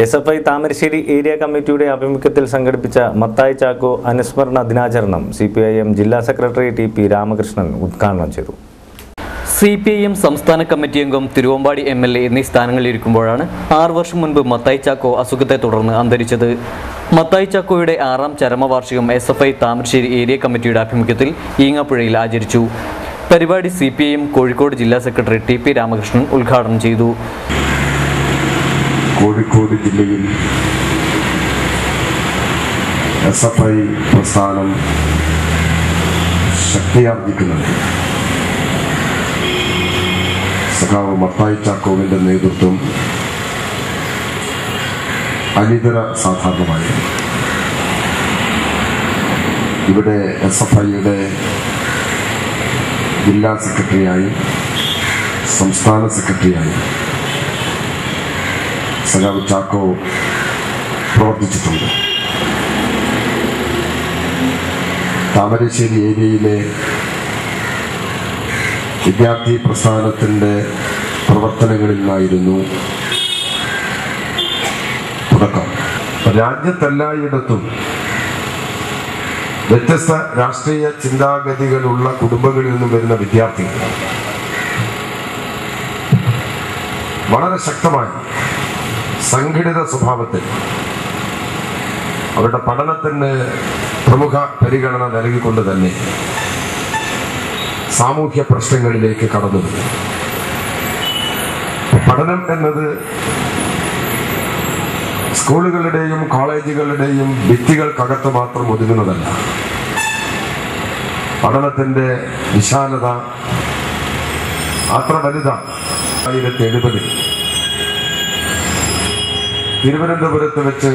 SFI Thamarassery area കമ്മിറ്റിയുടെ ആഭിമുഖ്യത്തിൽ സംഘടിപ്പിച്ച മത്തായി ചാക്കോ അനുസ്മരണ ദിനാചരണം CPIM ജില്ലാ സെക്രട്ടറി TP രാമകൃഷ്ണൻ ഉദ്ഘാടനം ചെയ്തു. CPIM സംസ്ഥാന കമ്മിറ്റി അംഗം തിരുവമ്പാടി MLA എന്നീ സ്ഥാനങ്ങളിലിരിക്കുമ്പോഴാണ് 6 വർഷം മുൻപ് മത്തായി ചാക്കോ അസുഖത്തെ തുടർന്ന് അന്തരിച്ചത്. മത്തായി ചാക്കോയുടെ 6ാം ചരമവാർഷികം SFI താമരശ്ശേരി ഏരിയ കമ്മിറ്റിയുടെ ആഭിമുഖ്യത്തിൽ ഈങ്ങാപ്പുഴയിൽ ആചരിച്ചു. പരിപാടി CPIM കോഴിക്കോട് ജില്ലാ സെക്രട്ടറി TP രാമകൃഷ്ണൻ ഉദ്ഘാടനം ചെയ്തു. കോഴിക്കോട് ജില്ലയിൽ SFI പ്രസ്ഥാനം ശക്തിയാർജിക്കുന്നുണ്ട്. സഖാവ് മത്തായി ചാക്കോവിൻ്റെ നേതൃത്വം അനിതര സാധാരണമായിരുന്നു. ഇവിടെ SFIയുടെ ജില്ലാ സെക്രട്ടറിയായി സംസ്ഥാന സെക്രട്ടറിയായി സഖാവ് ചാക്കോ പ്രവർത്തിച്ചിട്ടുണ്ട്. താമരശ്ശേരി ഏരിയയിലെ വിദ്യാർത്ഥി പ്രസ്ഥാനത്തിൻ്റെ പ്രവർത്തനങ്ങളിൽ നിന്നായിരുന്നു തുടക്കം. രാജ്യത്തെല്ലായിടത്തും വ്യത്യസ്ത രാഷ്ട്രീയ ചിന്താഗതികളുള്ള കുടുംബങ്ങളിൽ നിന്നും വരുന്ന വിദ്യാർത്ഥികൾ വളരെ ശക്തമായി സംഘടിത സ്വഭാവത്തിൽ അവരുടെ പഠനത്തിന് പ്രമുഖ പരിഗണന നൽകിക്കൊണ്ട് തന്നെ സാമൂഹ്യ പ്രശ്നങ്ങളിലേക്ക് കടന്നു വരും. പഠനം എന്നത് സ്കൂളുകളുടെയും കോളേജുകളുടെയും ഭിത്തികൾക്കകത്ത് മാത്രം ഒതുങ്ങുന്നതല്ല. പഠനത്തിൻ്റെ വിശാലത അത്ര വലുതാണ്. 1970 തിരുവനന്തപുരത്ത് വെച്ച്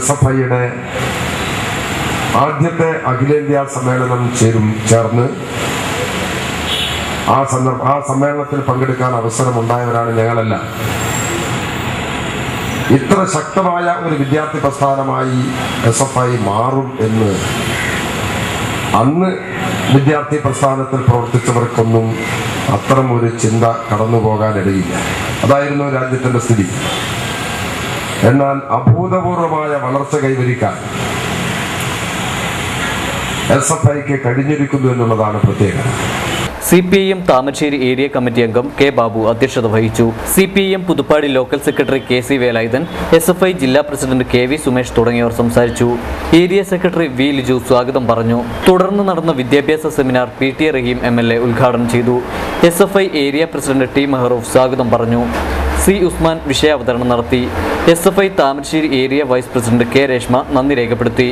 SFIയുടെ ആദ്യത്തെ അഖിലേന്ത്യാ സമ്മേളനം ചേർന്ന് ആ സമ്മേളനത്തിൽ പങ്കെടുക്കാൻ അവസരമുണ്ടായവരാണ് ഞങ്ങളെല്ലാം. ഇത്ര ശക്തമായ ഒരു വിദ്യാർത്ഥി പ്രസ്ഥാനമായി SFI മാറും എന്ന് അന്ന് വിദ്യാർത്ഥി പ്രസ്ഥാനത്തിൽ പ്രവർത്തിച്ചവർക്കൊന്നും അത്തരം ഒരു ചിന്ത കടന്നു പോകാനിടയില്ല. അതായിരുന്നു രാജ്യത്തിൻ്റെ സ്ഥിതി. എന്നാൽ അഭൂതപൂർവമായ വളർച്ച കൈവരിക്കാൻ SFIക്ക് കഴിഞ്ഞിരിക്കുന്നു എന്നുള്ളതാണ് പ്രത്യേകത. CPIM താമരശ്ശേരി ഏരിയ കമ്മിറ്റി അംഗം K. ബാബു അധ്യക്ഷത വഹിച്ചു. CPIM Puthuppadi local secretary KC Velayudhan, SFI ജില്ലാ പ്രസിഡന്റ് KV സുമേഷ് തുടങ്ങിയവർ സംസാരിച്ചു. Area secretary V. ലിജു സ്വാഗതം പറഞ്ഞു. തുടർന്ന് നടന്ന വിദ്യാഭ്യാസ സെമിനാർ PT റഹീം MLA ഉദ്ഘാടനം ചെയ്തു. SFI area president T. Mehroof സ്വാഗതം പറഞ്ഞു. C. ഉസ്മാൻ വിഷയാവതരണം നടത്തി. SFI Thamarassery area vice president K. Reshma നന്ദി രേഖപ്പെടുത്തി.